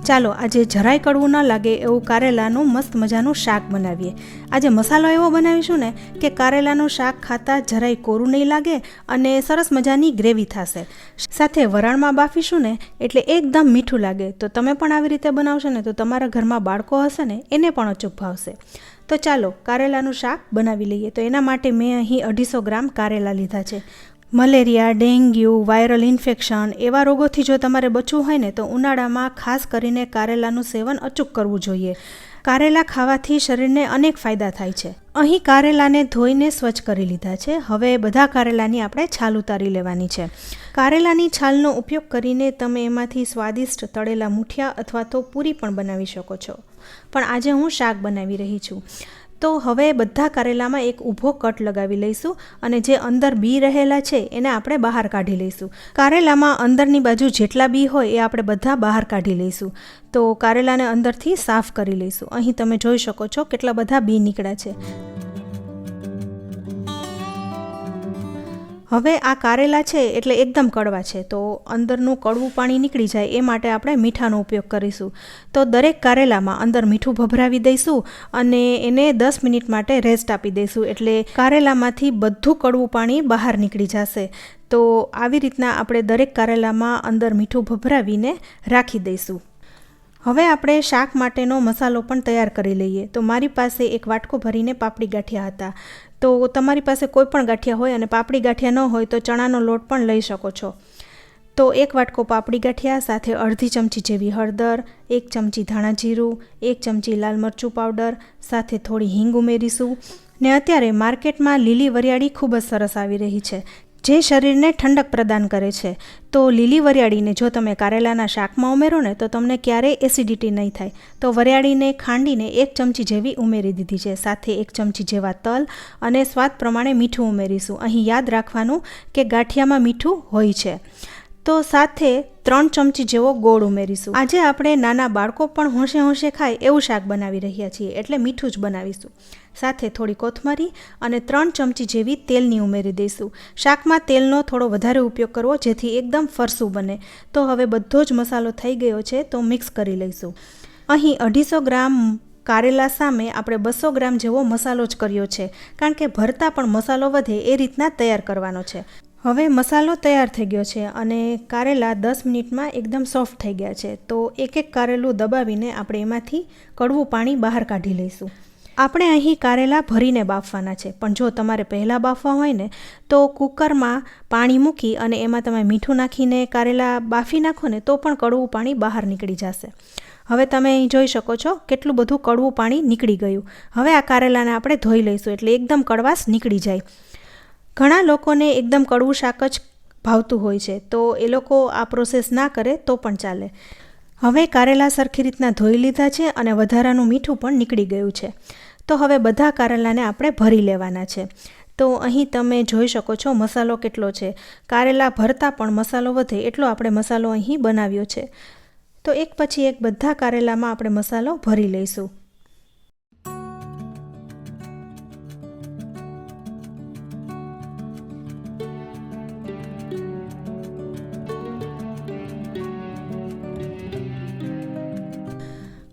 ચાલો આજે જરાય કડવું ન લાગે એવું કારેલાનું મસ્ત મજાનું શાક બનાવીએ. આજે મસાલો એવો બનાવીશું ને કે કારેલાનું શાક ખાતા જરાય કોરું નહીં લાગે અને સરસ મજાની ગ્રેવી થશે. સાથે વરાળમાં બાફીશું ને એટલે એકદમ મીઠું લાગે. તો તમે પણ આવી રીતે બનાવશો ને તો તમારા ઘરમાં બાળકો હશે ને એને પણ અચૂક ભાવશે. તો ચાલો કારેલાનું શાક બનાવી લઈએ. તો એના માટે મેં અહીં 250 ગ્રામ કારેલા લીધા છે. મલેરિયા, ડેન્ગ્યુ, વાયરલ ઇન્ફેક્શન એવા રોગોથી જો તમારે બચવું હોય ને તો ઉનાળામાં ખાસ કરીને કારેલાનું સેવન અચૂક કરવું જોઈએ. કારેલા ખાવાથી શરીરને અનેક ફાયદા થાય છે. અહીં કારેલાને ધોઈને સ્વચ્છ કરી લીધા છે. હવે બધા કારેલાની આપણે છાલ ઉતારી લેવાની છે. કારેલાની છાલનો ઉપયોગ કરીને તમે એમાંથી સ્વાદિષ્ટ તળેલા મૂઠિયા અથવા તો પૂરી પણ બનાવી શકો છો. પણ આજે હું શાક બનાવી રહી છું. તો હવે બધા કારેલામાં એક ઊભો કટ લગાવી લઈશું અને જે અંદર બી રહેલા છે એને આપણે બહાર કાઢી લઈશું. કારેલામાં અંદરની બાજુ જેટલા બી હોય એ આપણે બધા બહાર કાઢી લઈશું. તો કારેલાને અંદરથી સાફ કરી લઈશું. અહીં તમે જોઈ શકો છો કેટલા બધા બી નીકળ્યા છે. હવે આ કારેલા છે એટલે એકદમ કડવા છે, તો અંદરનું કડવું પાણી નીકળી જાય એ માટે આપણે મીઠાનો ઉપયોગ કરીશું. તો દરેક કારેલામાં અંદર મીઠું ભભરાવી દઈશું અને એને 10 મિનિટ માટે રેસ્ટ આપી દઈશું. એટલે કારેલામાંથી બધું કડવું પાણી બહાર નીકળી જશે. તો આવી રીતના આપણે દરેક કારેલામાં અંદર મીઠું ભભરાવીને રાખી દઈશું. હવે આપણે શાક માટેનો મસાલો પણ તૈયાર કરી લઈએ. તો મારી પાસે એક વાટકો ભરીને પાપડી ગાંઠિયા હતા. તો તમારી પાસે કોઈ પણ ગાંઠિયા હોય અને પાપડી ગાંઠિયા ન હોય તો ચણાનો લોટ પણ લઈ શકો છો. તો એક વાટકો પાપડી ગાંઠિયા સાથે અડધી ચમચી જેવી હળદર, 1 ચમચી ધાણા જીરું, 1 ચમચી લાલ મરચું પાવડર, સાથે થોડી હિંગ ઉમેરીશું. ને અત્યારે માર્કેટમાં લીલી વરિયાળી ખૂબ જ સરસ આવી રહી છે જે શરીરને ઠંડક પ્રદાન કરે છે. તો લીલી વરિયાળીને જો તમે કારેલાના શાકમાં ઉમેરો ને તો તમને ક્યારેય એસિડિટી નહીં થાય. તો વરિયાળીને ખાંડીને 1 ચમચી જેવી ઉમેરી દીધી છે. સાથે 1 ચમચી જેવા તલ અને સ્વાદ પ્રમાણે મીઠું ઉમેરીશું. અહીં યાદ રાખવાનું કે ગાંઠિયામાં મીઠું હોય છે. તો સાથે 3 ચમચી જેવો ગોળ ઉમેરીશું. આજે આપણે નાના બાળકો પણ હોંશે હોંશે ખાય એવું શાક બનાવી રહ્યા છીએ એટલે મીઠું જ બનાવીશું. સાથે થોડી કોથમરી અને 3 ચમચી જેવી તેલની ઉમેરી દઈશું. શાકમાં તેલનો થોડો વધારે ઉપયોગ કરવો જેથી એકદમ ફરસું બને. તો હવે બધો જ મસાલો થઈ ગયો છે તો મિક્સ કરી લઈશું. અહીં 250 ગ્રામ કારેલા સામે આપણે 200 ગ્રામ જેવો મસાલો જ કર્યો છે, કારણ કે ભરતા પણ મસાલો વધે એ રીતના તૈયાર કરવાનો છે. હવે મસાલો તૈયાર થઈ ગયો છે અને કારેલા 10 મિનિટમાં એકદમ સોફ્ટ થઈ ગયા છે. તો એક એક કારેલું દબાવીને આપણે એમાંથી કડવું પાણી બહાર કાઢી લઈશું. આપણે અહીં કારેલા ભરીને બાફવાના છે, પણ જો તમારે પહેલાં બાફવા હોય ને તો કુકરમાં પાણી મૂકી અને એમાં તમે મીઠું નાખીને કારેલા બાફી નાખો ને તો પણ કડવું પાણી બહાર નીકળી જશે. હવે તમે અહીં જોઈ શકો છો કેટલું બધું કડવું પાણી નીકળી ગયું. હવે આ કારેલાને આપણે ધોઈ લઈશું એટલે એકદમ કડવાશ નીકળી જાય. ઘણા લોકોને એકદમ કડવું શાક જ ભાવતું હોય છે, તો એ લોકો આ પ્રોસેસ ના કરે તો પણ ચાલે. હવે કારેલા સરખી રીતના ધોઈ લીધા છે અને વધારાનું મીઠું પણ નીકળી ગયું છે. તો હવે બધા કારેલાને આપણે ભરી લેવાના છે. તો અહીં તમે જોઈ શકો છો મસાલો કેટલો છે. કારેલા ભરતા પણ મસાલો વધે એટલો આપણે મસાલો અહીં બનાવ્યો છે. તો એક પછી એક બધા કારેલામાં આપણે મસાલો ભરી લઈશું.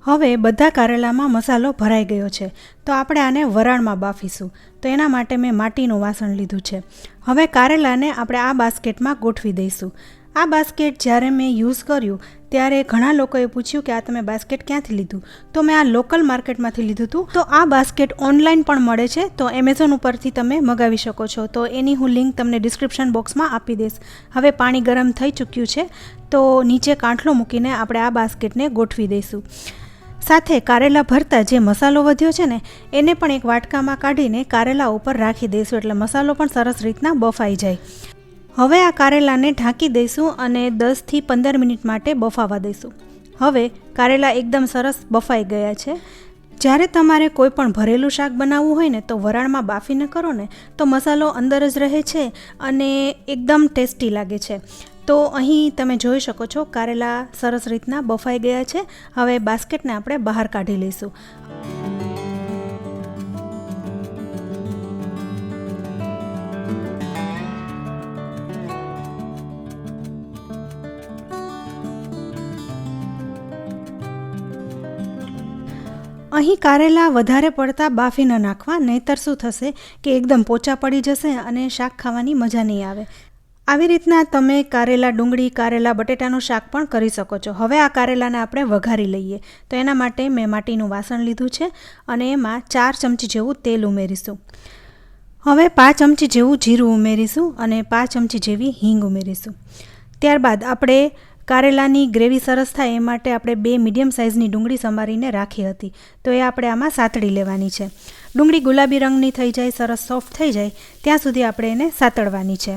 હવે બધા કારેલામાં મસાલો ભરાઈ ગયો છે. તો આપણે આને વરાળમાં બાફીશું. તો એના માટે મેં માટીનું વાસણ લીધું છે. હવે કારેલાને આપણે આ બાસ્કેટમાં ગોઠવી દઈશું. આ બાસ્કેટ જ્યારે મેં યુઝ કર્યું ત્યારે ઘણા લોકોએ પૂછ્યું કે આ તમે બાસ્કેટ ક્યાંથી લીધું? તો મેં આ લોકલ માર્કેટમાંથી લીધું હતું. તો આ બાસ્કેટ ઓનલાઈન પણ મળે છે, તો એમેઝોન ઉપરથી તમે મગાવી શકો છો. તો એની હું લિંક તમને ડિસ્ક્રિપ્શન બોક્સમાં આપી દઈશ. હવે પાણી ગરમ થઈ ચૂક્યું છે તો નીચે કાંઠલો મૂકીને આપણે આ બાસ્કેટને ગોઠવી દઈશું. સાથે કારેલા ભરતા જે મસાલો વધ્યો છે ને એને પણ એક વાટકામાં કાઢીને કારેલા ઉપર રાખી દઈશું એટલે મસાલો પણ સરસ રીતના બફાઈ જાય. હવે આ કારેલાને ઢાંકી દઈશું અને 10 થી 15 મિનિટ માટે બફાવા દઈશું. હવે કારેલા એકદમ સરસ બફાઈ ગયા છે. જ્યારે તમારે કોઈ પણ ભરેલું શાક બનાવવું હોય ને તો વરાળમાં બાફીને કરો ને તો મસાલો અંદર જ રહે છે અને એકદમ ટેસ્ટી લાગે છે. તો અહીં તમે જોઈ શકો છો કારેલા સરસ રીતના બફાઈ ગયા છે. હવે બાસ્કેટને આપણે બહાર કાઢી લઈશું. અહીં કારેલા વધારે પડતા બાફી ન નાખવા, નહીંતર શું થશે કે એકદમ પોચા પડી જશે અને શાક ખાવાની મજા નહીં આવે. આવી રીતના તમે કારેલા ડુંગળી, કારેલા બટેટાનું શાક પણ કરી શકો છો. હવે આ કારેલાને આપણે વઘારી લઈએ. તો એના માટે મેં માટીનું વાસણ લીધું છે અને એમાં 4 ચમચી જેવું તેલ ઉમેરીશું. હવે 5 ચમચી જેવું જીરું ઉમેરીશું અને 5 ચમચી જેવી હિંગ ઉમેરીશું. ત્યારબાદ આપણે કારેલાની ગ્રેવી સરસ થાય એ માટે આપણે 2 મીડિયમ સાઇઝની ડુંગળી સમારીને રાખી હતી, તો એ આપણે આમાં સાતળી લેવાની છે. ડુંગળી ગુલાબી રંગની થઈ જાય, સરસ સોફ્ટ થઈ જાય ત્યાં સુધી આપણે એને સાતળવાની છે.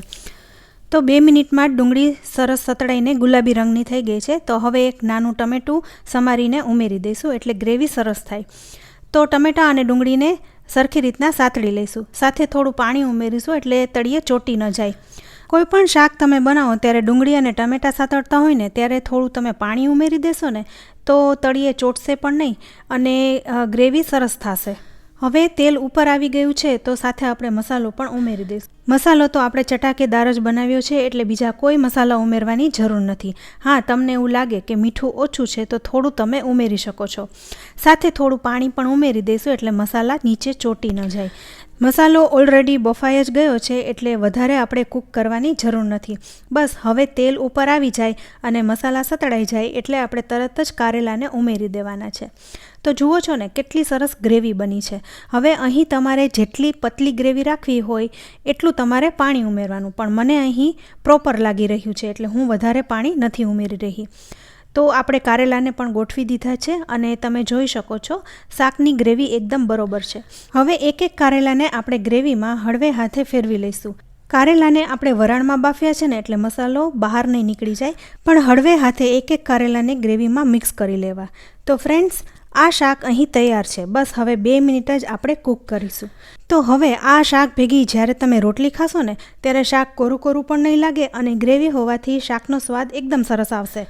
તો 2 મિનિટમાં ડુંગળી સરસ સતળાઈને ગુલાબી રંગની થઈ ગઈ છે. તો હવે એક નાનું ટમેટું સમારીને ઉમેરી દઈશું એટલે ગ્રેવી સરસ થાય. તો ટમેટાં અને ડુંગળીને સરખી રીતના સાતળી લઈશું. સાથે થોડું પાણી ઉમેરીશું એટલે તળિયે ચોટી ન જાય. કોઈ પણ શાક તમે બનાવો ત્યારે ડુંગળી અને ટમેટાં સાતળતા હોય ને ત્યારે થોડું તમે પાણી ઉમેરી દેશો ને તો તળિયે ચોટશે પણ નહીં અને ગ્રેવી સરસ થશે. હવે તેલ ઉપર આવી ગયું છે તો સાથે આપણે મસાલો પણ ઉમેરી દઈશું. મસાલો તો આપણે ચટાકેદાર જ બનાવ્યો છે એટલે બીજા કોઈ મસાલા ઉમેરવાની જરૂર નથી. હા, તમને એવું લાગે કે મીઠું ઓછું છે તો થોડું તમે ઉમેરી શકો છો. સાથે થોડું પાણી પણ ઉમેરી દઈશું એટલે મસાલા નીચે ચોટી ન જાય. મસાલો ઓલરેડી બફાઈ જ ગયો છે એટલે વધારે આપણે કૂક કરવાની જરૂર નથી. બસ હવે તેલ ઉપર આવી જાય અને મસાલા સતળાઈ જાય એટલે આપણે તરત જ કારેલાને ઉમેરી દેવાના છે. તો જુઓ છો ને કેટલી સરસ ગ્રેવી બની છે. હવે અહીં તમારે જેટલી પતલી ગ્રેવી રાખવી હોય એટલું તમારે પાણી ઉમેરવાનું, પણ મને અહીં પ્રોપર લાગી રહ્યું છે એટલે હું વધારે પાણી નથી ઉમેરી રહી. તો આપણે કારેલાને પણ ગોઠવી દીધા છે અને તમે જોઈ શકો છો શાકની ગ્રેવી એકદમ બરોબર છે. હવે એક એક કારેલાને આપણે ગ્રેવીમાં હળવે હાથે ફેરવી લઈશું. કારેલાને આપણે વરાળમાં બાફ્યા છે ને એટલે મસાલો બહાર નહીં નીકળી જાય, પણ હળવે હાથે એક એક કારેલાને ગ્રેવીમાં મિક્સ કરી લેવા. તો ફ્રેન્ડ્સ, આ શાક અહીં તૈયાર છે. બસ હવે 2 મિનિટ જ આપણે કૂક કરીશું. તો હવે આ શાક ભેગી જ્યારે તમે રોટલી ખાશો ને ત્યારે શાક કોરું કોરું પણ નહીં લાગે અને ગ્રેવી હોવાથી શાકનો સ્વાદ એકદમ સરસ આવશે.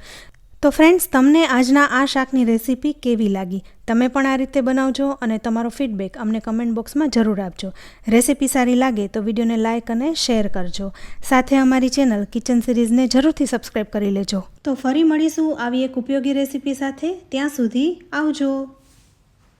તો ફ્રેન્ડ્સ, તમને આજના આ શાકની રેસીપી કેવી લાગી? તમે પણ આ રીતે બનાવજો અને તમારો ફીડબેક અમને કમેન્ટ બોક્સમાં જરૂર આપજો. રેસીપી સારી લાગે તો વિડીયોને લાઇક અને શેર કરજો. સાથે અમારી ચેનલ કિચન સિરીઝને જરૂરથી સબસ્ક્રાઈબ કરી લેજો. તો ફરી મળીશું આવી એક ઉપયોગી રેસીપી સાથે. ત્યાં સુધી આવજો.